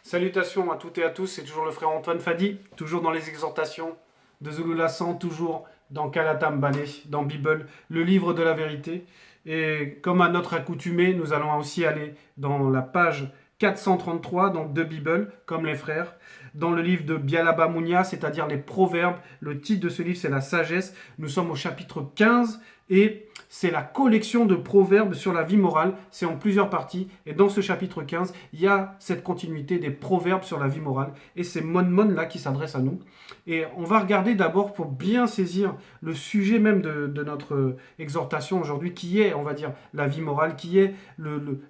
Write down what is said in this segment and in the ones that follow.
Salutations à toutes et à tous, c'est toujours le frère Antoine Fadi, toujours dans les exhortations de Zulu Lassan, toujours dans Kalatam Balé, dans Bible, le livre de la vérité. Et comme à notre accoutumée, nous allons aussi aller dans la page 433, donc de Bible, comme les frères, dans le livre de Bialaba Mounia, c'est-à-dire les proverbes. Le titre de ce livre, c'est la sagesse. Nous sommes au chapitre 15 et c'est la collection de proverbes sur la vie morale. C'est en plusieurs parties. Et dans ce chapitre 15, il y a cette continuité des proverbes sur la vie morale. Et c'est Mon là qui s'adresse à nous. Et on va regarder d'abord pour bien saisir le sujet même de notre exhortation aujourd'hui, qui est, on va dire, la vie morale, qui est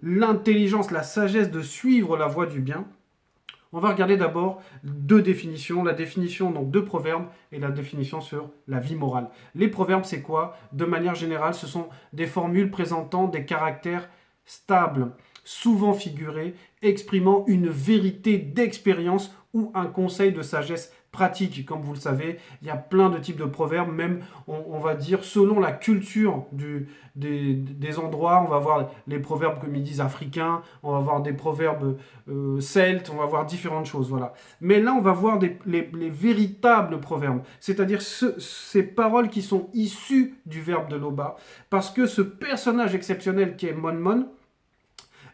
l'intelligence, la sagesse de suivre la voie du bien. On va regarder d'abord deux définitions, la définition donc de proverbes et la définition sur la vie morale. Les proverbes, c'est quoi? De manière générale, ce sont des formules présentant des caractères stables, souvent figurés, exprimant une vérité d'expérience ou un conseil de sagesse pratique. Comme vous le savez, il y a plein de types de proverbes, même on va dire selon la culture des endroits. On va voir les proverbes, comme ils disent, africains, on va voir des proverbes celtes, on va voir différentes choses. Voilà. Mais là, on va voir les véritables proverbes, c'est-à-dire ces paroles qui sont issues du verbe de Loba, parce que ce personnage exceptionnel qui est Mon,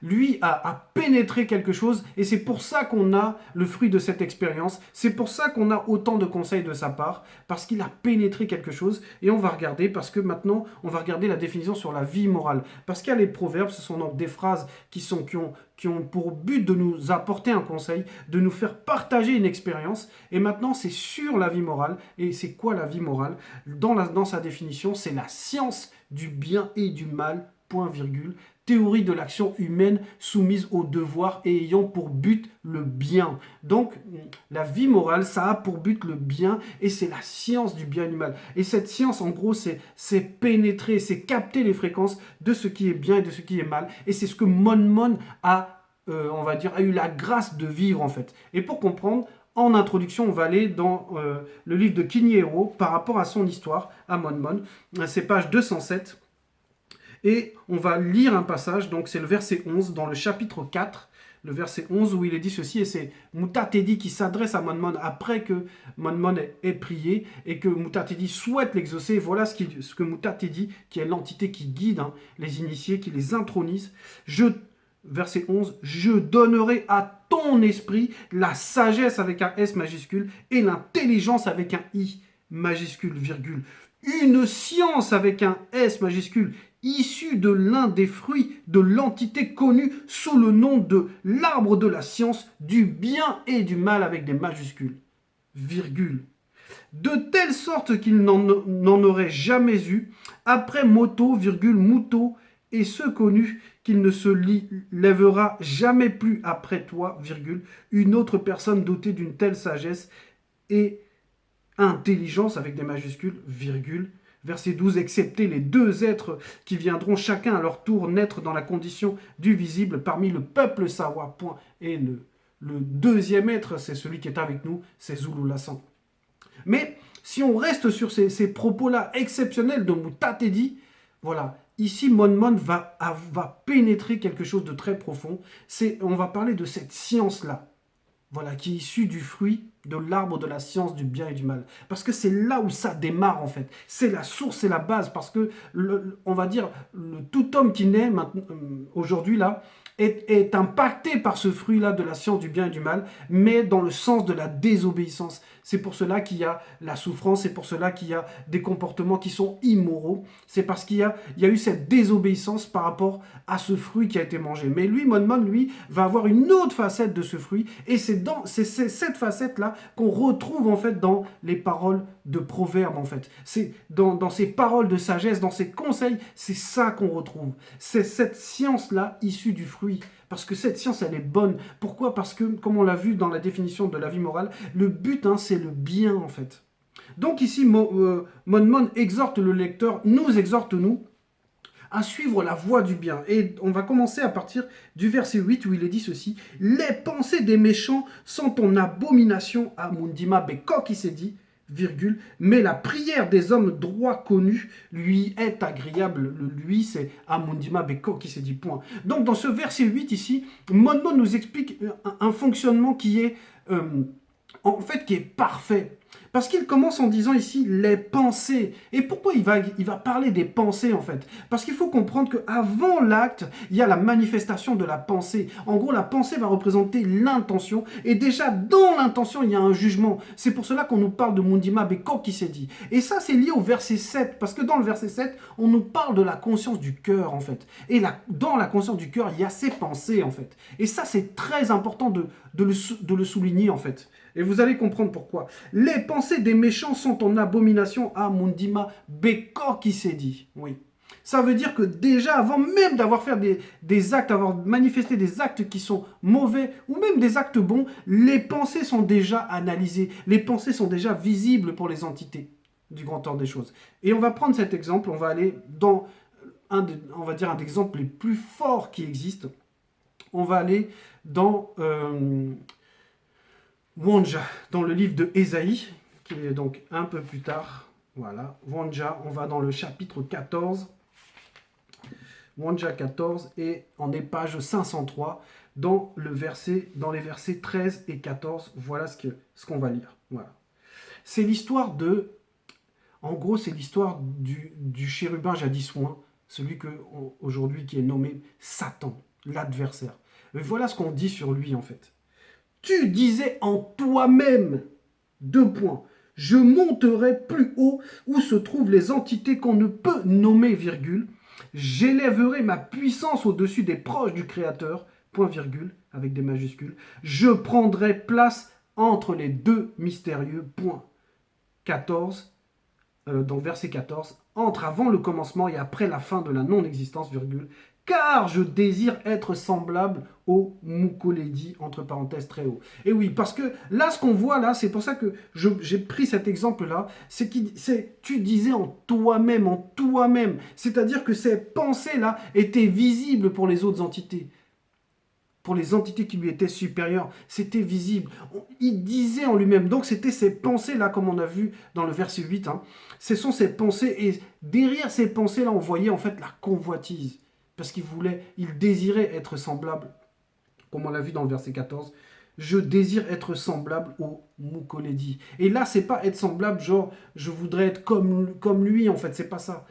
lui a pénétré quelque chose et c'est pour ça qu'on a le fruit de cette expérience, c'est pour ça qu'on a autant de conseils de sa part, parce qu'il a pénétré quelque chose. Et on va regarder, parce que maintenant on va regarder la définition sur la vie morale, parce qu'il y a les proverbes, ce sont donc des phrases qui ont pour but de nous apporter un conseil, de nous faire partager une expérience. Et maintenant c'est sur la vie morale. Et c'est quoi la vie morale? Dans sa définition, c'est la science du bien et du mal, point virgule, théorie de l'action humaine soumise au devoir et ayant pour but le bien. Donc, la vie morale, ça a pour but le bien et c'est la science du bien et du mal. Et cette science, en gros, c'est pénétrer, c'est capter les fréquences de ce qui est bien et de ce qui est mal. Et c'est ce que Mon a, on va dire, a eu la grâce de vivre, en fait. Et pour comprendre, en introduction, on va aller dans le livre de Kiniero par rapport à son histoire, à Mon. C'est page 207. Et on va lire un passage, donc c'est le verset 11, dans le chapitre 4, le verset 11, où il est dit ceci, et c'est Mutatedi qui s'adresse à Mon après que Mon ait prié, et que Mutatedi souhaite l'exaucer. Voilà ce que Mutatedi, qui est l'entité qui guide les initiés, qui les intronise. Verset 11, « Je donnerai à ton esprit la sagesse avec un S majuscule et l'intelligence avec un I majuscule, virgule. Une science avec un S majuscule, issu de l'un des fruits de l'entité connue sous le nom de l'arbre de la science du bien et du mal avec des majuscules, virgule. De telle sorte qu'il n'en aurait jamais eu, après Moto, virgule, Mouto, et ce connu qu'il ne se lèvera jamais plus après toi, virgule, une autre personne dotée d'une telle sagesse et intelligence avec des majuscules, virgule. Verset 12, excepté les deux êtres qui viendront chacun à leur tour naître dans la condition du visible parmi le peuple Sawa. Point. Et le deuxième être, c'est celui qui est avec nous, c'est Zulu Lassan. Mais si on reste sur ces propos-là exceptionnels de Mutatedi, voilà, ici Mon va pénétrer quelque chose de très profond. On va parler de cette science-là, voilà, qui est issue du fruit de l'arbre de la science du bien et du mal. Parce que c'est là où ça démarre, en fait. C'est la source, c'est la base. Parce que, on va dire, tout homme qui naît aujourd'hui, là, est impacté par ce fruit-là de la science du bien et du mal, mais dans le sens de la désobéissance. C'est pour cela qu'il y a la souffrance, c'est pour cela qu'il y a des comportements qui sont immoraux. C'est parce qu'il y a eu cette désobéissance par rapport à ce fruit qui a été mangé. Mais lui, Mon, lui, va avoir une autre facette de ce fruit, et c'est cette facette-là qu'on retrouve en fait dans les paroles de proverbes, en fait. C'est dans ces paroles de sagesse, dans ces conseils, c'est ça qu'on retrouve. C'est cette science-là issue du fruit. Parce que cette science, elle est bonne. Pourquoi? Parce que, comme on l'a vu dans la définition de la vie morale, le but, c'est le bien, en fait. Donc ici, Mon exhorte le lecteur, nous exhorte, nous, à suivre la voie du bien. Et on va commencer à partir du verset 8 où il est dit ceci. « Les pensées des méchants sont en abomination à Mundima Bekok » il s'est dit, virgule, mais la prière des hommes droits connus lui est agréable. Le lui, c'est Amundima Beko qui s'est dit point. Donc dans ce verset 8 ici, Monmon nous explique un fonctionnement qui est en fait qui est parfait. Parce qu'il commence en disant ici les pensées. Et pourquoi il va parler des pensées en fait? Parce qu'il faut comprendre qu'avant l'acte, il y a la manifestation de la pensée. En gros, la pensée va représenter l'intention. Et déjà, dans l'intention, il y a un jugement. C'est pour cela qu'on nous parle de Mundima Beko qui s'est dit. Et ça, c'est lié au verset 7. Parce que dans le verset 7, on nous parle de la conscience du cœur en fait. Et dans la conscience du cœur, il y a ses pensées en fait. Et ça, c'est très important de le souligner en fait. Et vous allez comprendre pourquoi. Les pensées des méchants sont en abomination à Mundima Beko qui s'est dit. Oui. Ça veut dire que déjà, avant même d'avoir fait des actes, avoir manifesté des actes qui sont mauvais ou même des actes bons, les pensées sont déjà analysées. Les pensées sont déjà visibles pour les entités du grand ordre des choses. Et on va prendre cet exemple, on va aller dans un des exemples les plus forts qui existent. On va aller dans... Wanja, dans le livre de Ésaïe, qui est donc un peu plus tard. Voilà, Wanja, on va dans le chapitre 14. Wanja 14, et on est page 503, dans les versets 13 et 14. Voilà ce qu'on va lire. Voilà. C'est l'histoire de... En gros, c'est l'histoire du chérubin jadis oint, celui aujourd'hui qui est nommé Satan, l'adversaire. Et voilà ce qu'on dit sur lui, en fait. Tu disais en toi-même, je monterai plus haut où se trouvent les entités qu'on ne peut nommer, virgule. J'élèverai ma puissance au-dessus des proches du Créateur, point virgule, avec des majuscules. Je prendrai place entre les deux mystérieux, point. 14, donc verset 14, entre avant le commencement et après la fin de la non-existence, virgule, car je désire être semblable au Mukoledi, entre parenthèses très haut. Et oui, parce que là, ce qu'on voit là, c'est pour ça que j'ai pris cet exemple-là, c'est tu disais en toi-même, c'est-à-dire que ces pensées-là étaient visibles pour les autres entités. Pour les entités qui lui étaient supérieures, c'était visible. Il disait en lui-même. Donc c'était ces pensées-là, comme on a vu dans le verset 8. Ce sont ces pensées, et derrière ces pensées-là, on voyait en fait la convoitise. Parce il désirait être semblable, comme on l'a vu dans le verset 14. Je désire être semblable au Mukoledi. Et là, c'est pas être semblable, genre, je voudrais être comme lui, en fait, c'est pas ça.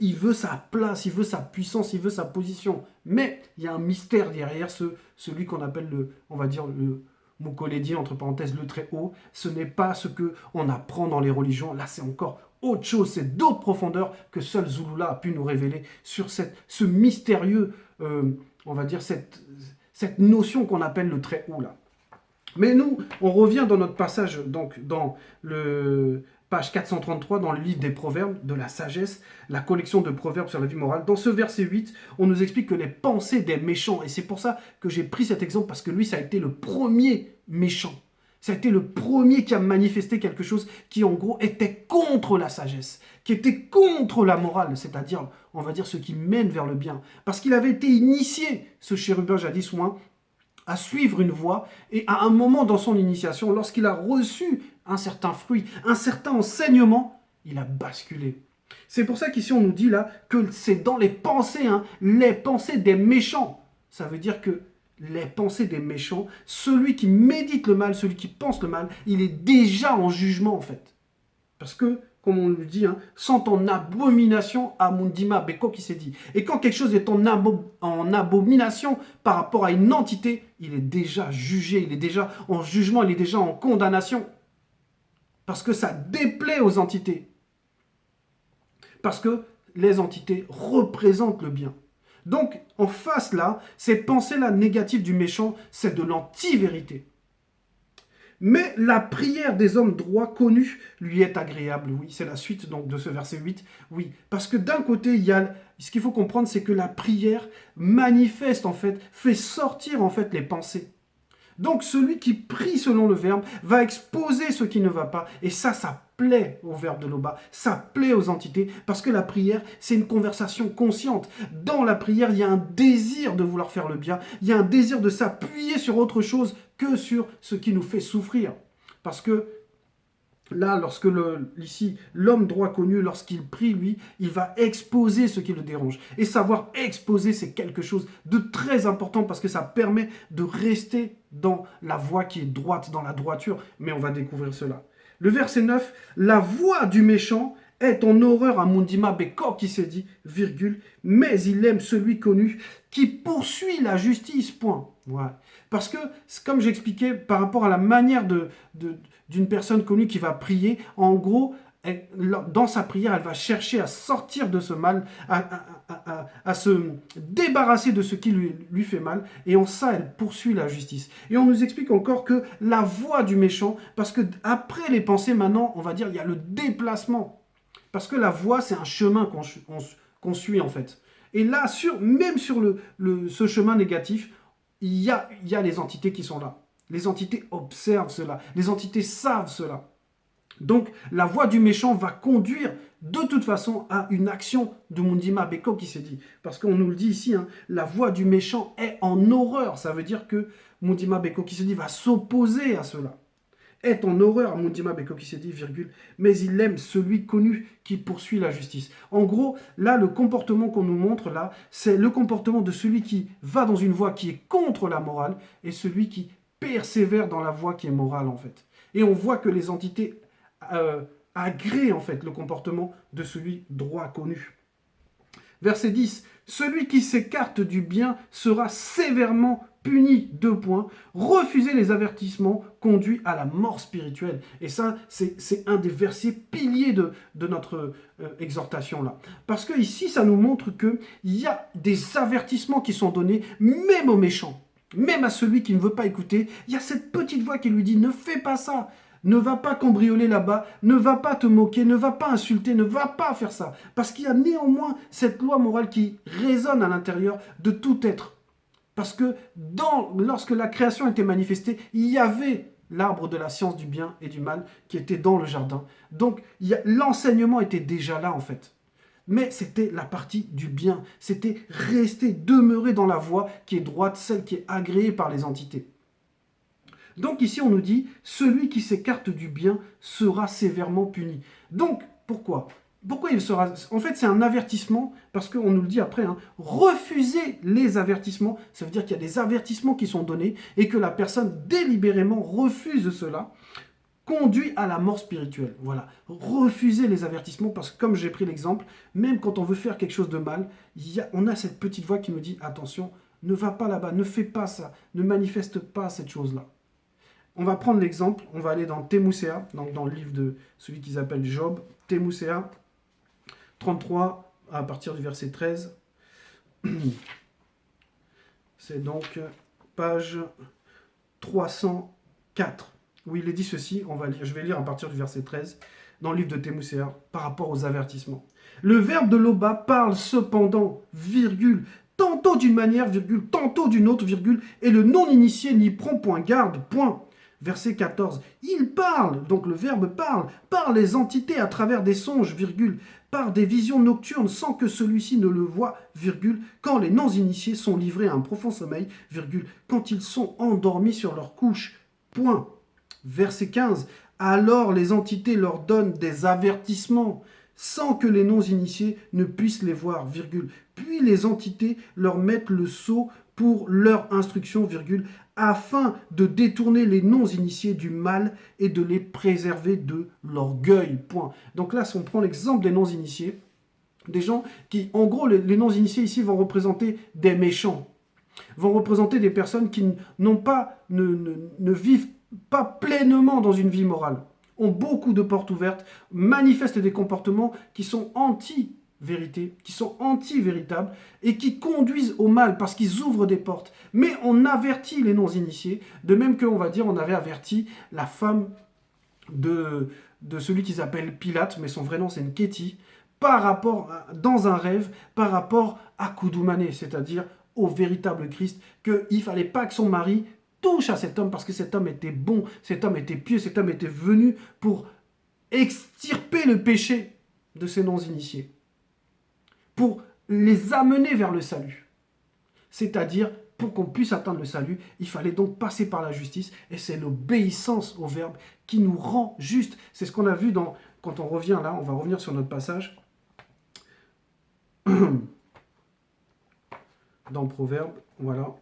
Il veut sa place, il veut sa puissance, il veut sa position. Mais il y a un mystère derrière celui qu'on appelle on va dire, le Mukoledi, entre parenthèses, le très haut. Ce n'est pas ce qu'on apprend dans les religions. Là, c'est encore autre chose, c'est d'autres profondeurs que seul Zulula a pu nous révéler sur ce mystérieux, on va dire, cette notion qu'on appelle le très haut, là. Mais nous, on revient dans notre passage, donc dans le page 433, dans le livre des proverbes, de la sagesse, la collection de proverbes sur la vie morale. Dans ce verset 8, on nous explique que les pensées des méchants, et c'est pour ça que j'ai pris cet exemple, parce que lui, ça a été le premier méchant. Ça a été le premier qui a manifesté quelque chose qui, en gros, était contre la sagesse, qui était contre la morale, c'est-à-dire, on va dire, ce qui mène vers le bien. Parce qu'il avait été initié, ce chérubin jadis oint, à suivre une voie, et à un moment dans son initiation, lorsqu'il a reçu un certain fruit, un certain enseignement, il a basculé. C'est pour ça qu'ici on nous dit là que c'est dans les pensées des méchants. Ça veut dire que les pensées des méchants, celui qui médite le mal, celui qui pense le mal, il est déjà en jugement en fait. Parce que, comme on le dit, sont en abomination à Mundima Beko qui s'est dit. Et quand quelque chose est en abomination par rapport à une entité, il est déjà jugé, il est déjà en jugement, il est déjà en condamnation. Parce que ça déplaît aux entités. Parce que les entités représentent le bien. Donc, en face là, ces pensées-là négatives du méchant, c'est de l'anti-vérité. Mais la prière des hommes droits connus lui est agréable, oui. C'est la suite donc de ce verset 8, oui. Parce que d'un côté, ce qu'il faut comprendre, c'est que la prière manifeste en fait, fait sortir en fait les pensées. Donc celui qui prie selon le verbe va exposer ce qui ne va pas. Et ça plaît au verbe de Loba, ça plaît aux entités, parce que la prière, c'est une conversation consciente. Dans la prière, il y a un désir de vouloir faire le bien, il y a un désir de s'appuyer sur autre chose que sur ce qui nous fait souffrir. Parce que Là, lorsque ici, l'homme droit connu, lorsqu'il prie, lui, il va exposer ce qui le dérange. Et savoir exposer, c'est quelque chose de très important parce que ça permet de rester dans la voie qui est droite, dans la droiture. Mais on va découvrir cela. Le verset 9, la voix du méchant est en horreur à Mundima Bekor qui s'est dit, virgule, mais il aime celui connu qui poursuit la justice, point. Voilà. Parce que, comme j'expliquais, par rapport à la manière d'une personne connue qui va prier, en gros, dans sa prière, elle va chercher à sortir de ce mal, à se débarrasser de ce qui lui fait mal, et en ça, elle poursuit la justice. Et on nous explique encore que la voix du méchant, parce que après les pensées, maintenant, on va dire, il y a le déplacement. Parce que la voie, c'est un chemin qu'on suit, en fait. Et là, même sur ce chemin négatif, il y a les entités qui sont là. Les entités observent cela. Les entités savent cela. Donc, la voix du méchant va conduire de toute façon à une action de Mundima Beko qui s'est dit. Parce qu'on nous le dit ici, hein, la voix du méchant est en horreur. Ça veut dire que Mundima Beko qui s'est dit va s'opposer à cela. Est en horreur, Mundima Beko qui s'est dit, virgule, mais il aime celui connu qui poursuit la justice. En gros, là, le comportement qu'on nous montre, là, c'est le comportement de celui qui va dans une voie qui est contre la morale et celui qui persévère dans la voie qui est morale, en fait. Et on voit que les entités agréent, en fait, le comportement de celui droit connu. Verset 10, celui qui s'écarte du bien sera sévèrement puni, 2 points. Refuser les avertissements conduit à la mort spirituelle. Et ça, c'est un des versets piliers de notre exhortation là. Parce que ici, ça nous montre qu'il y a des avertissements qui sont donnés, même aux méchants, même à celui qui ne veut pas écouter. Il y a cette petite voix qui lui dit, ne fais pas ça. Ne va pas cambrioler là-bas, ne va pas te moquer, ne va pas insulter, ne va pas faire ça. Parce qu'il y a néanmoins cette loi morale qui résonne à l'intérieur de tout être. Parce que lorsque la création était manifestée, il y avait l'arbre de la science du bien et du mal qui était dans le jardin. Donc l'enseignement était déjà là en fait. Mais c'était la partie du bien. C'était rester, demeurer dans la voie qui est droite, celle qui est agréée par les entités. Donc ici on nous dit, celui qui s'écarte du bien sera sévèrement puni. Donc pourquoi il sera... En fait c'est un avertissement, parce qu'on nous le dit après, hein, refuser les avertissements, ça veut dire qu'il y a des avertissements qui sont donnés et que la personne délibérément refuse cela, conduit à la mort spirituelle. Voilà, refuser les avertissements, parce que comme j'ai pris l'exemple, même quand on veut faire quelque chose de mal, on a cette petite voix qui nous dit, attention, ne va pas là-bas, ne fais pas ça, ne manifeste pas cette chose-là. On va prendre l'exemple, on va aller dans Thémouséa, donc dans le livre de celui qu'ils appellent Job, Thémouséa 33, à partir du verset 13. C'est donc page 304, où il est dit ceci, je vais lire à partir du verset 13, dans le livre de Thémouséa, par rapport aux avertissements. Le verbe de l'Oba parle cependant, virgule, tantôt d'une manière, virgule, tantôt d'une autre, virgule, et le non-initié n'y prend point garde, point. Verset 14, il parle, donc le verbe parle, par les entités à travers des songes, virgule, par des visions nocturnes sans que celui-ci ne le voie, virgule, quand les non-initiés sont livrés à un profond sommeil, virgule, quand ils sont endormis sur leur couche, point. Verset 15, alors les entités leur donnent des avertissements sans que les non-initiés ne puissent les voir, virgule. Puis les entités leur mettent le sceau pour leur instruction, virgule, afin de détourner les non-initiés du mal et de les préserver de l'orgueil. Point. Donc là, si on prend l'exemple des non-initiés, des gens qui, en gros, les non-initiés ici vont représenter des méchants, vont représenter des personnes qui ne vivent pas pleinement dans une vie morale, ont beaucoup de portes ouvertes, manifestent des comportements qui sont anti-vérité, qui sont anti-véritables et qui conduisent au mal parce qu'ils ouvrent des portes. Mais on avertit les non-initiés, de même qu'on va dire on avait averti la femme de celui qu'ils appellent Pilate, mais son vrai nom c'est Nkéti, dans un rêve, par rapport à Koudoumane, c'est-à-dire au véritable Christ, qu'il ne fallait pas que son mari touche à cet homme parce que cet homme était bon, cet homme était pieux, cet homme était venu pour extirper le péché de ces non-initiés, pour les amener vers le salut, c'est-à-dire pour qu'on puisse atteindre le salut, il fallait donc passer par la justice, et c'est l'obéissance au Verbe qui nous rend juste. C'est ce qu'on a vu quand on revient là, on va revenir sur notre passage, dans le Proverbe, voilà.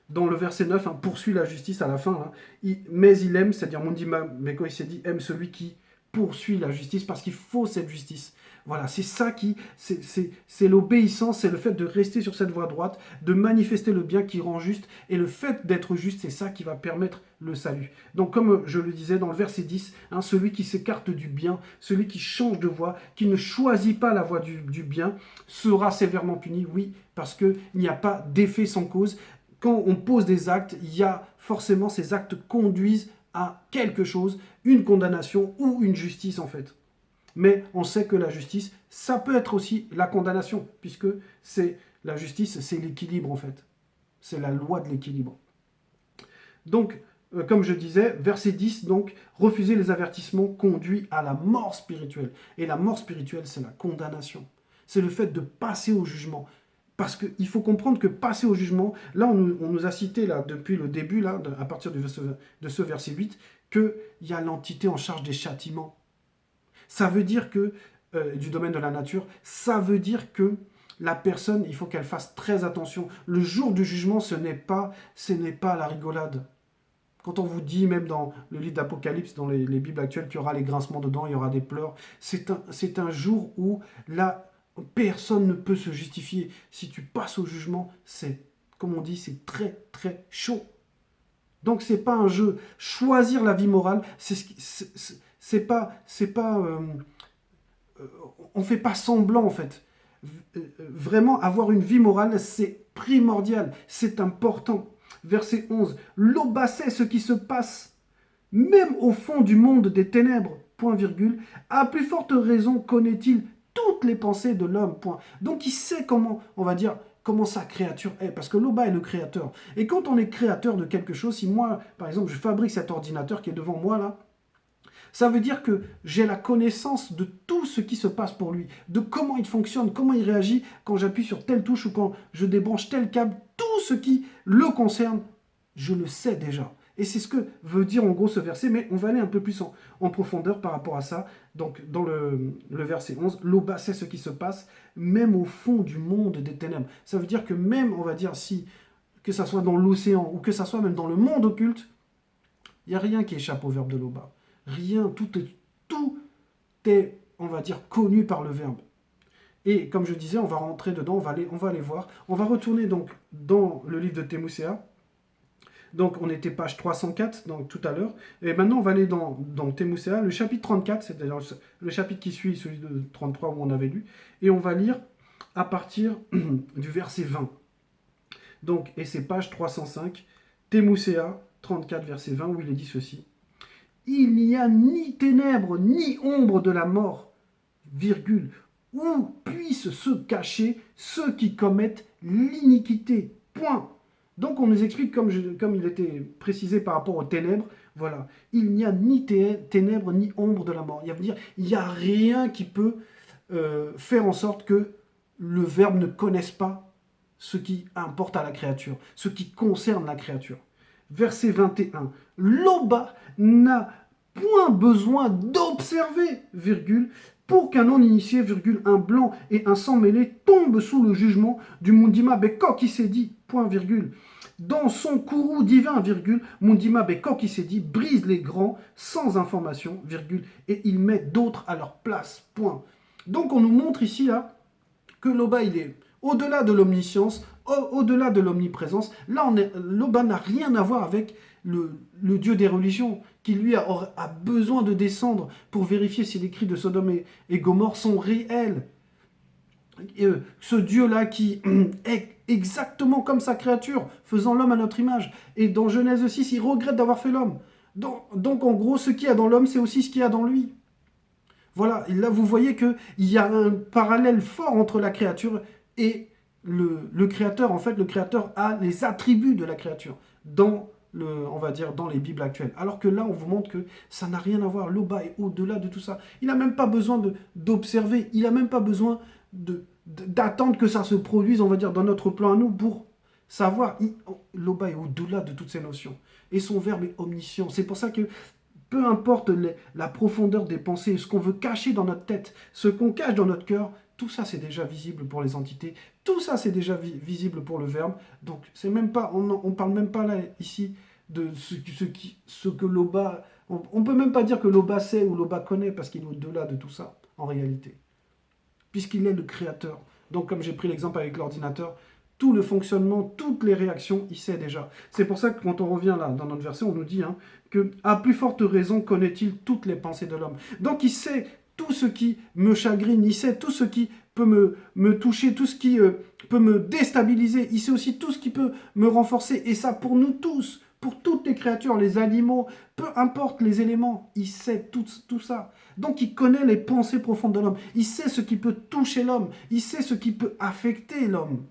Dans le verset 9, hein, poursuit la justice à la fin. Hein, mais il aime, c'est-à-dire Mundima, mais quand il s'est dit, aime celui qui poursuit la justice, parce qu'il faut cette justice. Voilà, c'est ça c'est l'obéissance, c'est le fait de rester sur cette voie droite, de manifester le bien qui rend juste, et le fait d'être juste, c'est ça qui va permettre le salut. Donc comme je le disais dans le verset 10, hein, celui qui s'écarte du bien, celui qui change de voie, qui ne choisit pas la voie du bien, sera sévèrement puni, oui, parce qu'il n'y a pas d'effet sans cause. Quand on pose des actes, il y a forcément ces actes conduisent à quelque chose, une condamnation ou une justice en fait. Mais on sait que la justice, ça peut être aussi la condamnation, puisque la justice, c'est l'équilibre en fait. C'est la loi de l'équilibre. Donc, comme je disais, verset 10, donc, refuser les avertissements conduit à la mort spirituelle. Et la mort spirituelle, c'est la condamnation. C'est le fait de passer au jugement. Parce qu'il faut comprendre que passer au jugement, là on nous a cité là, depuis le début, là, à partir de ce verset 8, qu'il y a l'entité en charge des châtiments. Ça veut dire que, du domaine de la nature, ça veut dire que la personne, il faut qu'elle fasse très attention. Le jour du jugement, ce n'est pas la rigolade. Quand on vous dit, même dans le livre d'Apocalypse, dans les Bibles actuelles, qu'il y aura les grincements dedans, il y aura des pleurs, c'est un jour où là, personne ne peut se justifier. Si tu passes au jugement, c'est, comme on dit, c'est très très chaud. Donc c'est pas un jeu. Choisir la vie morale, on fait pas semblant en fait. Vraiment avoir une vie morale, c'est primordial, c'est important. Verset 11. L'aube sait ce qui se passe, même au fond du monde des ténèbres, point virgule, à plus forte raison connaît-il toutes les pensées de l'homme, point. Donc il sait comment, on va dire, comment sa créature est, parce que l'Oba est le créateur. Et quand on est créateur de quelque chose, si moi, par exemple, je fabrique cet ordinateur qui est devant moi là, ça veut dire que j'ai la connaissance de tout ce qui se passe pour lui, de comment il fonctionne, comment il réagit quand j'appuie sur telle touche ou quand je débranche tel câble, tout ce qui le concerne, je le sais déjà. Et c'est ce que veut dire en gros ce verset, mais on va aller un peu plus en profondeur par rapport à ça. Donc dans le verset 11, l'Oba sait ce qui se passe, même au fond du monde des ténèbres. Ça veut dire que même, on va dire, que ça soit dans l'océan ou que ça soit même dans le monde occulte, il n'y a rien qui échappe au verbe de l'Oba. Rien, tout est, on va dire, connu par le verbe. Et comme je disais, on va rentrer dedans, on va aller voir. On va retourner donc dans le livre de Thémoucéa. Donc on était page 304 donc, tout à l'heure. Et maintenant on va aller dans Thémoucéa, le chapitre 34, c'est d'ailleurs le chapitre qui suit celui de 33 où on avait lu. Et on va lire à partir du verset 20. Donc, et c'est page 305, Thémoucéa 34, verset 20, où il est dit ceci. Il n'y a ni ténèbres, ni ombre de la mort, virgule, où puissent se cacher ceux qui commettent l'iniquité. Point. Donc on nous explique, comme il était précisé par rapport aux ténèbres, voilà, il n'y a ni ténèbres, ni ombre de la mort. Il n'y a rien qui peut faire en sorte que le Verbe ne connaisse pas ce qui importe à la créature, ce qui concerne la créature. Verset 21. L'Oba n'a point besoin d'observer, virgule, pour qu'un non-initié, virgule, un blanc et un sang-mêlé tombe sous le jugement du Mundima Beko qui s'est dit, point, virgule. Dans son courroux divin, virgule, Mundima Beko qui s'est dit, brise les grands sans information, virgule, et il met d'autres à leur place, point. Donc on nous montre ici, là, que l'Oba, il est au-delà de l'omniscience, au-delà de l'omniprésence. Là, l'Oba n'a rien à voir avec le Dieu des religions, qui lui a besoin de descendre pour vérifier si les cris de Sodome et Gomorrhe sont réels. Ce Dieu-là qui est exactement comme sa créature, faisant l'homme à notre image. Et dans Genèse 6, il regrette d'avoir fait l'homme. Donc en gros, ce qu'il y a dans l'homme, c'est aussi ce qu'il y a dans lui. Voilà, et là vous voyez qu'il y a un parallèle fort entre la créature et le créateur. En fait, le créateur a les attributs de la créature on va dire, dans les Bibles actuelles. Alors que là, on vous montre que ça n'a rien à voir. L'Oba est au-delà de tout ça. Il n'a même pas besoin d'observer. Il n'a même pas besoin d'attendre que ça se produise, on va dire, dans notre plan à nous pour Savoir, Loba est au-delà de toutes ces notions. Et son verbe est omniscient. C'est pour ça que peu importe la profondeur des pensées, ce qu'on veut cacher dans notre tête, ce qu'on cache dans notre cœur, tout ça c'est déjà visible pour les entités, tout ça c'est déjà visible pour le verbe. Donc c'est même pas, on parle même pas là ici de ce que Loba, on peut même pas dire que Loba sait ou Loba connaît parce qu'il est au-delà de tout ça en réalité, puisqu'il est le créateur. Donc comme j'ai pris l'exemple avec l'ordinateur, tout le fonctionnement, toutes les réactions, il sait déjà. C'est pour ça que quand on revient là, dans notre verset, on nous dit que à plus forte raison connaît-il toutes les pensées de l'homme. Donc il sait tout ce qui me chagrine, il sait tout ce qui peut me toucher, tout ce qui peut me déstabiliser, il sait aussi tout ce qui peut me renforcer. Et ça pour nous tous, pour toutes les créatures, les animaux, peu importe les éléments, il sait tout ça. Donc il connaît les pensées profondes de l'homme, il sait ce qui peut toucher l'homme, il sait ce qui peut affecter l'homme.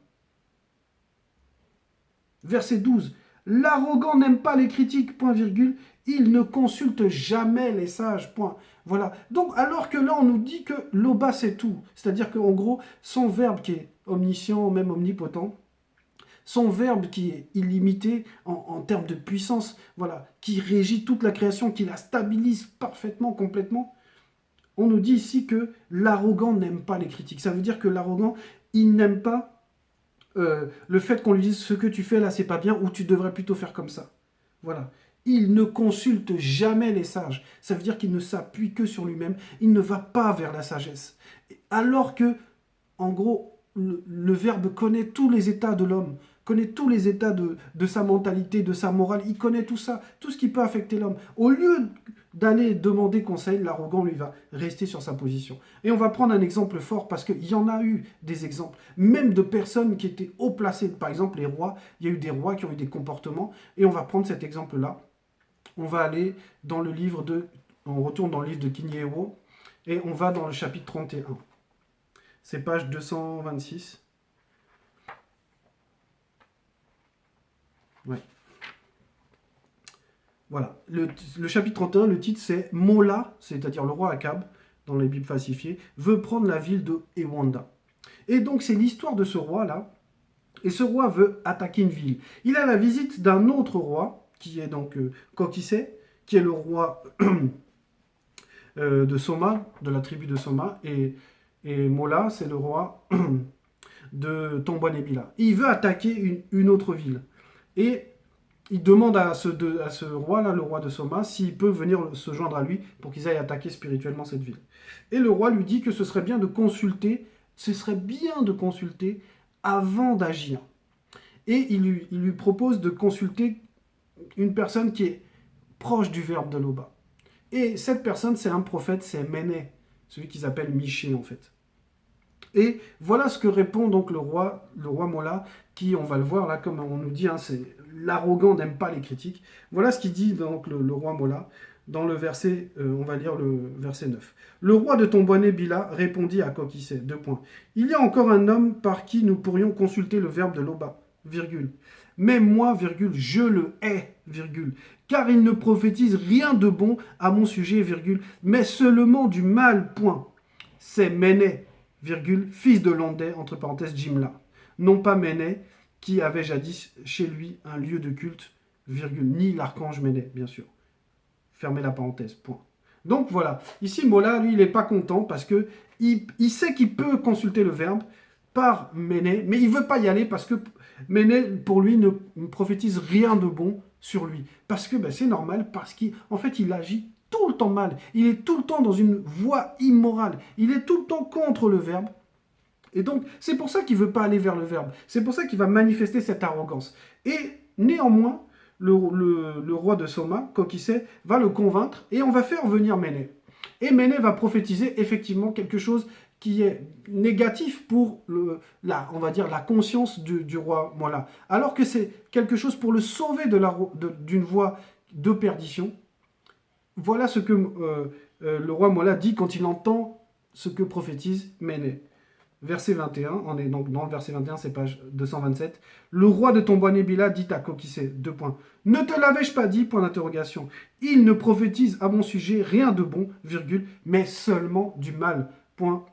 Verset 12. L'arrogant n'aime pas les critiques, point virgule. Il ne consulte jamais les sages, point. Voilà. Donc, alors que là, on nous dit que Loba, c'est tout. C'est-à-dire qu'en gros, son verbe qui est omniscient, même omnipotent, son verbe qui est illimité en termes de puissance, voilà, qui régit toute la création, qui la stabilise parfaitement, complètement, on nous dit ici que l'arrogant n'aime pas les critiques. Ça veut dire que l'arrogant, il n'aime pas le fait qu'on lui dise ce que tu fais là c'est pas bien ou tu devrais plutôt faire comme ça. Voilà. Il ne consulte jamais les sages. Ça veut dire qu'il ne s'appuie que sur lui-même. Il ne va pas vers la sagesse. Alors que, en gros, le Verbe connaît tous les états de l'homme, connaît tous les états de sa mentalité, de sa morale. Il connaît tout ça, tout ce qui peut affecter l'homme. Au lieu d'aller demander conseil, l'arrogant, lui, va rester sur sa position. Et on va prendre un exemple fort, parce qu'il y en a eu des exemples, même de personnes qui étaient haut placées. Par exemple, les rois, il y a eu des rois qui ont eu des comportements, et on va prendre cet exemple-là. On va aller dans le livre on retourne dans le livre de Kiniero, et on va dans le chapitre 31. C'est page 226. Ouais. Voilà. Le chapitre 31, le titre c'est Mola, c'est-à-dire le roi Akab, dans les Bibles falsifiées, veut prendre la ville de Ewanda. Et donc c'est l'histoire de ce roi-là. Et ce roi veut attaquer une ville. Il a la visite d'un autre roi, qui est donc Kokise, qui est le roi de Soma, de la tribu de Soma. Et Mola, c'est le roi de Tombouanébila. Il veut attaquer une autre ville. Et il demande à ce roi-là, le roi de Soma, s'il peut venir se joindre à lui pour qu'ils aillent attaquer spirituellement cette ville. Et le roi lui dit que ce serait bien de consulter avant d'agir. Et il lui propose de consulter une personne qui est proche du verbe de Loba. Et cette personne, c'est un prophète, c'est Méné, celui qu'ils appellent Miché en fait. Et voilà ce que répond donc le roi Mola, qui, on va le voir là, comme on nous dit, c'est l'arrogant n'aime pas les critiques. Voilà ce qu'il dit donc le roi Mola, dans le verset, on va lire le verset 9. Le roi de Tombouanébila répondit à Kokise, : Il y a encore un homme par qui nous pourrions consulter le verbe de Loba, virgule. Mais moi, virgule, je le hais, virgule, car il ne prophétise rien de bon à mon sujet, virgule, mais seulement du mal, point. C'est Méné, virgule, fils de Landais, entre parenthèses, Jimla. Non pas Méné, qui avait jadis chez lui un lieu de culte, virgule, ni l'archange Méné, bien sûr. Fermez la parenthèse, point. Donc voilà, ici Mola, lui, il n'est pas content parce que il sait qu'il peut consulter le verbe par Méné, mais il ne veut pas y aller parce que Méné, pour lui, ne prophétise rien de bon sur lui. Parce que c'est normal, parce qu'en fait, il agit tout le temps mal. Il est tout le temps dans une voie immorale. Il est tout le temps contre le verbe. Et donc, c'est pour ça qu'il ne veut pas aller vers le verbe. C'est pour ça qu'il va manifester cette arrogance. Et néanmoins, le roi de Soma, Kokise, va le convaincre et on va faire venir Méné. Et Méné va prophétiser effectivement quelque chose qui est négatif pour on va dire, la conscience du roi Mola. Alors que c'est quelque chose pour le sauver d'une voie de perdition. Voilà ce que le roi Mola dit quand il entend ce que prophétise Méné. Verset 21, on est donc dans le verset 21, c'est page 227. Le roi de Tombouanébila dit à Kokise, : Ne te l'avais-je pas dit, point d'interrogation. Il ne prophétise à mon sujet rien de bon, virgule, mais seulement du mal, point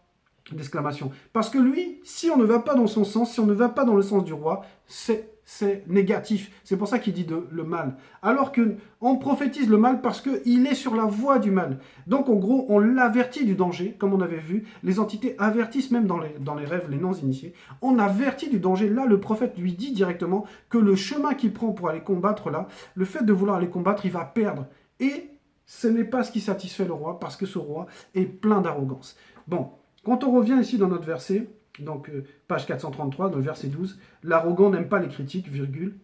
d'exclamation. Parce que lui, si on ne va pas dans son sens, si on ne va pas dans le sens du roi, c'est c'est négatif. C'est pour ça qu'il dit le mal. Alors qu'on prophétise le mal parce qu'il est sur la voie du mal. Donc en gros, on l'avertit du danger, comme on avait vu. Les entités avertissent même dans les rêves les non-initiés. On avertit du danger. Là, le prophète lui dit directement que le chemin qu'il prend pour aller combattre là, le fait de vouloir aller combattre, il va perdre. Et ce n'est pas ce qui satisfait le roi, parce que ce roi est plein d'arrogance. Bon, quand on revient ici dans notre verset, donc page 433, dans le verset 12, l'arrogant n'aime pas les critiques, virgule,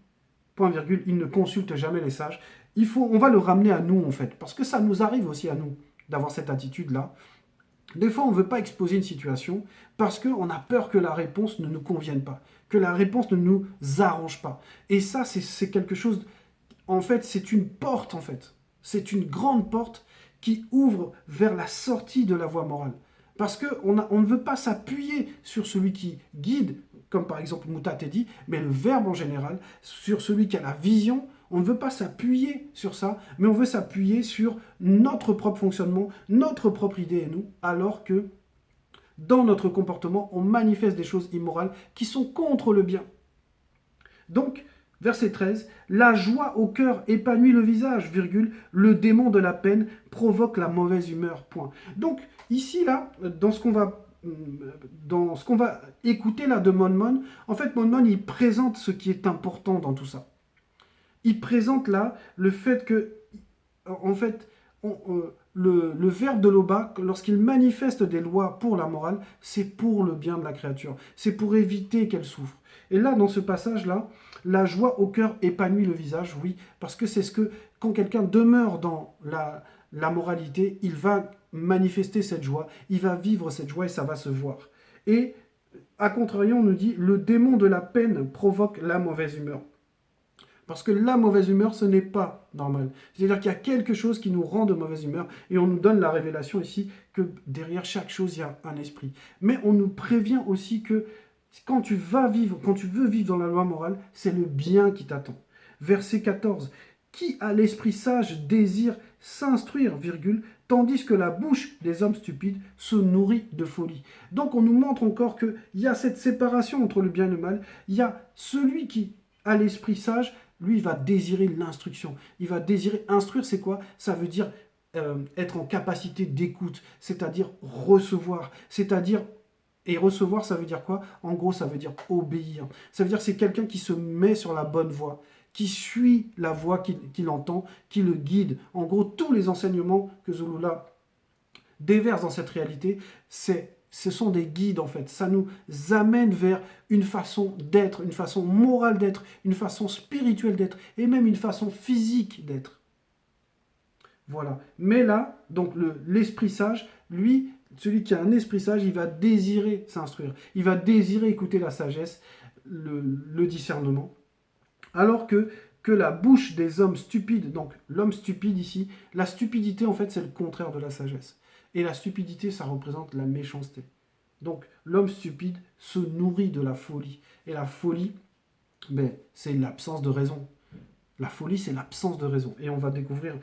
point virgule, il ne consulte jamais les sages. On va le ramener à nous en fait, parce que ça nous arrive aussi à nous d'avoir cette attitude-là. Des fois, on ne veut pas exposer une situation parce qu'on a peur que la réponse ne nous convienne pas, que la réponse ne nous arrange pas. Et ça, c'est quelque chose, en fait, c'est une porte en fait. C'est une grande porte qui ouvre vers la sortie de la voie morale. Parce qu'on ne veut pas s'appuyer sur celui qui guide, comme par exemple Moutat dit, mais le verbe en général, sur celui qui a la vision. On ne veut pas s'appuyer sur ça, mais on veut s'appuyer sur notre propre fonctionnement, notre propre idée et nous, alors que dans notre comportement, on manifeste des choses immorales qui sont contre le bien. Donc, verset 13, « La joie au cœur épanouit le visage, virgule, le démon de la peine provoque la mauvaise humeur. » Point. Donc, ici, là, dans ce qu'on va écouter là de Mon, en fait, Mon, il présente ce qui est important dans tout ça. Il présente là le fait que, en fait, le verbe de Loba, lorsqu'il manifeste des lois pour la morale, c'est pour le bien de la créature. C'est pour éviter qu'elle souffre. Et là, dans ce passage-là, la joie au cœur épanouit le visage, oui, parce que c'est ce que, quand quelqu'un demeure dans la moralité, il va manifester cette joie, il va vivre cette joie et ça va se voir. Et, à contrario, on nous dit, le démon de la peine provoque la mauvaise humeur. Parce que la mauvaise humeur, ce n'est pas normal. C'est-à-dire qu'il y a quelque chose qui nous rend de mauvaise humeur et on nous donne la révélation ici que derrière chaque chose, il y a un esprit. Mais on nous prévient aussi que quand tu veux vivre dans la loi morale, c'est le bien qui t'attend. Verset 14. Qui a l'esprit sage désire s'instruire, virgule, tandis que la bouche des hommes stupides se nourrit de folie. Donc on nous montre encore qu'il y a cette séparation entre le bien et le mal. Il y a celui qui a l'esprit sage, lui, il va désirer l'instruction. Il va désirer instruire, c'est quoi? Ça veut dire être en capacité d'écoute, c'est-à-dire recevoir, et recevoir, ça veut dire quoi? En gros, ça veut dire obéir. Ça veut dire que c'est quelqu'un qui se met sur la bonne voie, qui suit la voie qu'il entend, qui le guide. En gros, tous les enseignements que Zulula déverse dans cette réalité, ce sont des guides en fait. Ça nous amène vers une façon d'être, une façon morale d'être, une façon spirituelle d'être, et même une façon physique d'être. Voilà. Mais là, donc l'esprit sage, lui, celui qui a un esprit sage, il va désirer s'instruire. Il va désirer écouter la sagesse, le discernement. Alors que la bouche des hommes stupides, donc l'homme stupide ici, la stupidité en fait c'est le contraire de la sagesse. Et la stupidité ça représente la méchanceté. Donc l'homme stupide se nourrit de la folie. Et la folie, c'est l'absence de raison. La folie c'est l'absence de raison. Et on va découvrir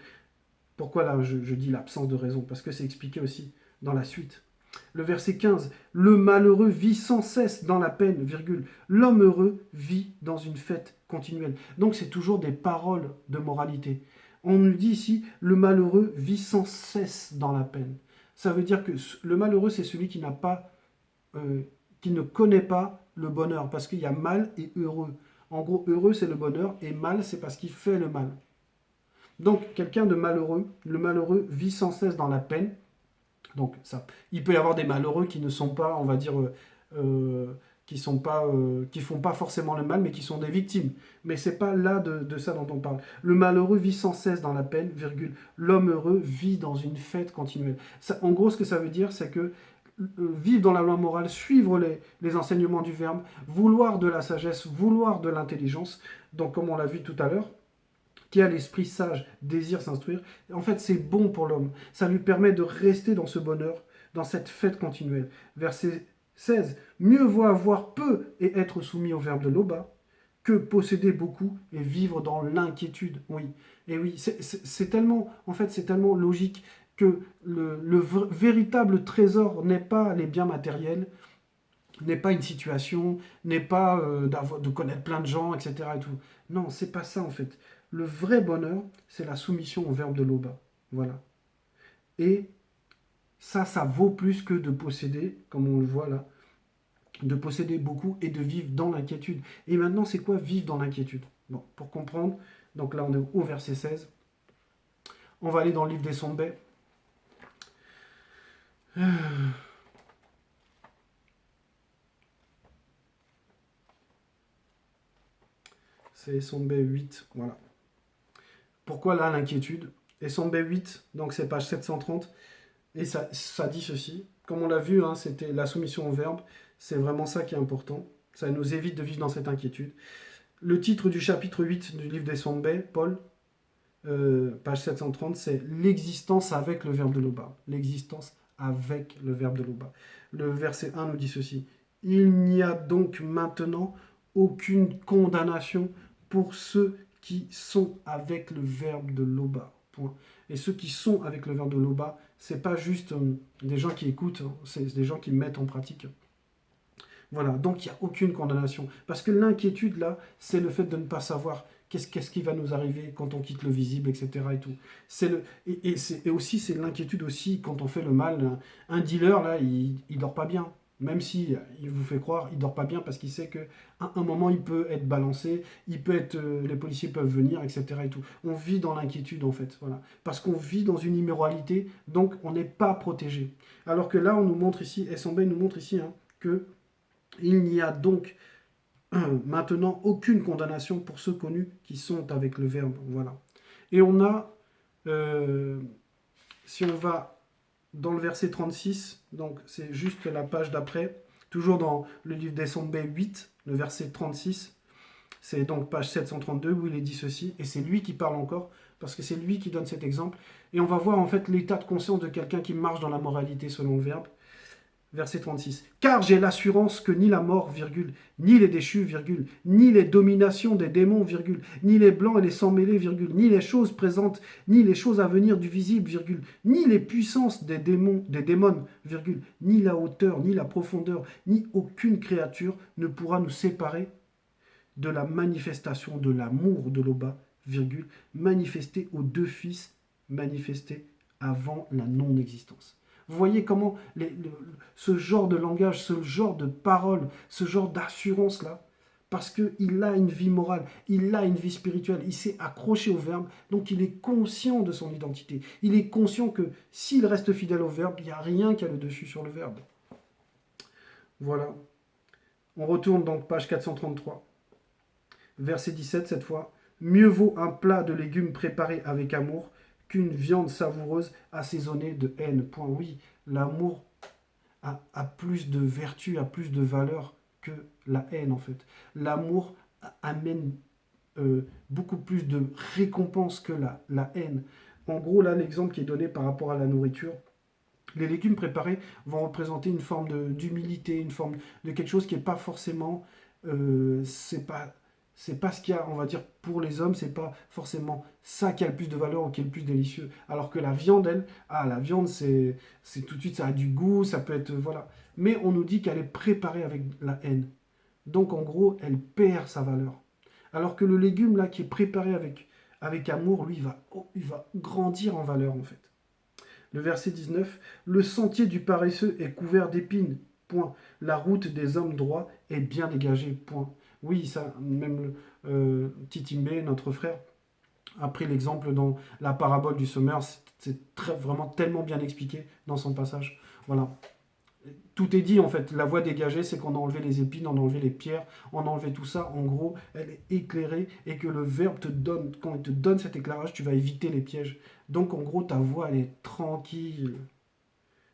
pourquoi là je dis l'absence de raison, parce que c'est expliqué aussi dans la suite. Le verset 15, « Le malheureux vit sans cesse dans la peine, virgule. L'homme heureux vit dans une fête continuelle. » Donc c'est toujours des paroles de moralité. On nous dit ici, le malheureux vit sans cesse dans la peine. Ça veut dire que le malheureux, c'est celui qui ne connaît pas le bonheur, parce qu'il y a mal et heureux. En gros, heureux, c'est le bonheur, et mal, c'est parce qu'il fait le mal. Donc, quelqu'un de malheureux, le malheureux vit sans cesse dans la peine. Donc, il peut y avoir des malheureux qui ne sont pas, on va dire, qui font pas forcément le mal, mais qui sont des victimes. Mais c'est pas là de ça dont on parle. Le malheureux vit sans cesse dans la peine, virgule. L'homme heureux vit dans une fête continuelle. Ça, en gros, ce que ça veut dire, c'est que vivre dans la loi morale, suivre les enseignements du verbe, vouloir de la sagesse, vouloir de l'intelligence, donc comme on l'a vu tout à l'heure, qui a l'esprit sage, désire s'instruire, en fait c'est bon pour l'homme. Ça lui permet de rester dans ce bonheur, dans cette fête continuelle. Verset 16. Mieux vaut avoir peu et être soumis au verbe de Loba que posséder beaucoup et vivre dans l'inquiétude. Oui, et oui, c'est tellement, en fait, c'est tellement logique que le véritable trésor n'est pas les biens matériels, n'est pas une situation, n'est pas de connaître plein de gens, etc. Et tout. Non, c'est pas ça en fait. Le vrai bonheur, c'est la soumission au verbe de Loba. Voilà. Et ça vaut plus que de posséder, comme on le voit là, de posséder beaucoup et de vivre dans l'inquiétude. Et maintenant, c'est quoi vivre dans l'inquiétude? Bon, pour comprendre, donc là on est au verset 16. On va aller dans le livre des Sombets. C'est Sombet 8, voilà. Pourquoi là l'inquiétude? Et Sombet 8, donc c'est page 730, et ça dit ceci. Comme on l'a vu, hein, c'était la soumission au verbe, c'est vraiment ça qui est important. Ça nous évite de vivre dans cette inquiétude. Le titre du chapitre 8 du livre des Sombets, Paul, page 730, c'est l'existence avec le verbe de Loba. L'existence avec le verbe de Loba. Le verset 1 nous dit ceci. Il n'y a donc maintenant aucune condamnation pour ceux qui sont avec le verbe de Loba. Point. Et ceux qui sont avec le verbe de Loba, c'est pas juste des gens qui écoutent, hein, c'est des gens qui mettent en pratique. Voilà, donc il n'y a aucune condamnation. Parce que l'inquiétude, là, c'est le fait de ne pas savoir qu'est-ce qui va nous arriver quand on quitte le visible, etc. Et tout. Et aussi, c'est l'inquiétude aussi quand on fait le mal. Un dealer, là, il dort pas bien. Même si il vous fait croire, il dort pas bien parce qu'il sait qu'à un moment, il peut être balancé, les policiers peuvent venir, etc. Et tout. On vit dans l'inquiétude, en fait. Voilà. Parce qu'on vit dans une immoralité, donc on n'est pas protégé. Alors que là, on nous montre ici, SMB nous montre ici, hein, que il n'y a donc maintenant aucune condamnation pour ceux connus qui sont avec le Verbe. Voilà. Et on a, si on va dans le verset 36, donc c'est juste la page d'après, toujours dans le livre des Sombets 8, le verset 36, c'est donc page 732 où il est dit ceci, et c'est lui qui parle encore, parce que c'est lui qui donne cet exemple, et on va voir en fait l'état de conscience de quelqu'un qui marche dans la moralité selon le Verbe. Verset 36. Car j'ai l'assurance que ni la mort, virgule, ni les déchus, virgule, ni les dominations des démons, virgule, ni les blancs et les sans mêlés, virgule, ni les choses présentes, ni les choses à venir du visible, virgule, ni les puissances des démons, virgule, ni la hauteur, ni la profondeur, ni aucune créature ne pourra nous séparer de la manifestation de l'amour de l'Oba, virgule, manifesté aux deux fils, manifesté avant la non-existence. Vous voyez comment ce genre de langage, ce genre de parole, ce genre d'assurance-là, parce qu'il a une vie morale, il a une vie spirituelle, il s'est accroché au verbe, donc il est conscient de son identité. Il est conscient que s'il reste fidèle au verbe, il n'y a rien qui a le dessus sur le verbe. Voilà. On retourne donc page 433. Verset 17 cette fois. Mieux vaut un plat de légumes préparé avec amour qu'une viande savoureuse assaisonnée de haine. Point. Oui, l'amour a plus de vertu, a plus de valeur que la haine en fait. L'amour amène beaucoup plus de récompense que la haine. En gros, là, l'exemple qui est donné par rapport à la nourriture, les légumes préparés vont représenter une forme d'humilité, une forme de quelque chose qui n'est pas forcément... c'est pas ce qu'il y a, on va dire, pour les hommes, c'est pas forcément ça qui a le plus de valeur ou qui est le plus délicieux. Alors que la viande, elle, la viande, c'est tout de suite, ça a du goût, ça peut être, voilà. Mais on nous dit qu'elle est préparée avec la haine. Donc, en gros, elle perd sa valeur. Alors que le légume, là, qui est préparé avec amour, lui, il va grandir en valeur, en fait. Le verset 19, le sentier du paresseux est couvert d'épines, point. La route des hommes droits est bien dégagée, point. Oui, ça, même Titimbe, notre frère, a pris l'exemple dans la parabole du semeur. C'est vraiment tellement bien expliqué dans son passage. Voilà. Tout est dit en fait. La voie dégagée, c'est qu'on a enlevé les épines, on a enlevé les pierres, on a enlevé tout ça. En gros, elle est éclairée et que le Verbe te donne, quand il te donne cet éclairage, tu vas éviter les pièges. Donc en gros, ta voie, elle est tranquille.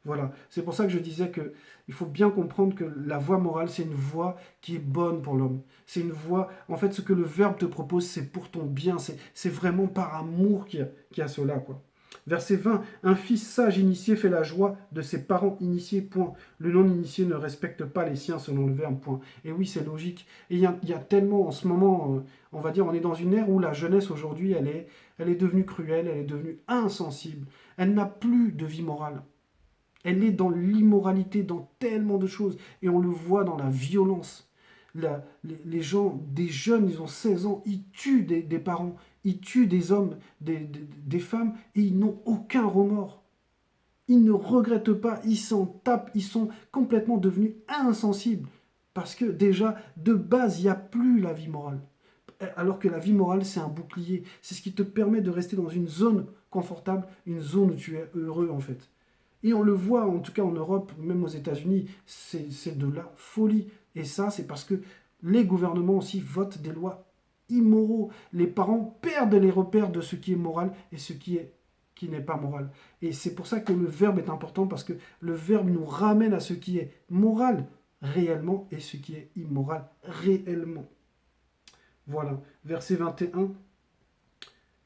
Voilà, c'est pour ça que je disais que il faut bien comprendre que la voie morale, c'est une voie qui est bonne pour l'homme. C'est une voie, en fait, ce que le Verbe te propose, c'est pour ton bien. C'est vraiment par amour qu'il y a cela, quoi. Verset 20, un fils sage initié fait la joie de ses parents initiés, point. Le non-initié ne respecte pas les siens selon le Verbe, point. Et oui, c'est logique. Et il y a tellement, en ce moment, on va dire, on est dans une ère où la jeunesse aujourd'hui, elle est devenue cruelle, elle est devenue insensible. Elle n'a plus de vie morale. Elle est dans l'immoralité, dans tellement de choses. Et on le voit dans la violence. Les gens, des jeunes, ils ont 16 ans, ils tuent des parents, ils tuent des hommes, des femmes, et ils n'ont aucun remords. Ils ne regrettent pas, ils s'en tapent, ils sont complètement devenus insensibles. Parce que déjà, de base, il n'y a plus la vie morale. Alors que la vie morale, c'est un bouclier. C'est ce qui te permet de rester dans une zone confortable, une zone où tu es heureux en fait. Et on le voit, en tout cas en Europe, même aux États-Unis, c'est de la folie. Et ça, c'est parce que les gouvernements aussi votent des lois immoraux. Les parents perdent les repères de ce qui est moral et ce qui n'est pas moral. Et c'est pour ça que le verbe est important, parce que le verbe nous ramène à ce qui est moral réellement et ce qui est immoral réellement. Voilà, verset 21.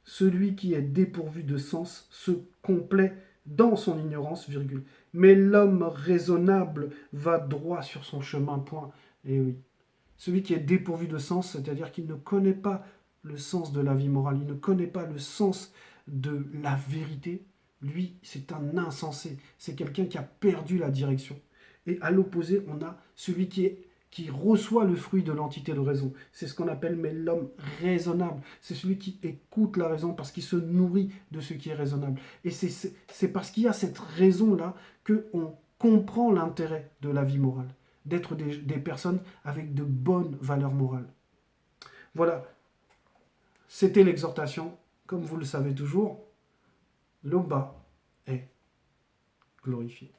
Celui qui est dépourvu de sens se complaît dans son ignorance, virgule. Mais l'homme raisonnable va droit sur son chemin, point. Et oui. Celui qui est dépourvu de sens, c'est-à-dire qu'il ne connaît pas le sens de la vie morale, il ne connaît pas le sens de la vérité, lui, c'est un insensé. C'est quelqu'un qui a perdu la direction. Et à l'opposé, on a celui qui reçoit le fruit de l'entité de raison. C'est ce qu'on appelle mais l'homme raisonnable. C'est celui qui écoute la raison parce qu'il se nourrit de ce qui est raisonnable. Et c'est parce qu'il y a cette raison-là qu'on comprend l'intérêt de la vie morale, d'être des personnes avec de bonnes valeurs morales. Voilà, c'était l'exhortation. Comme vous le savez toujours, l'Oba est glorifié.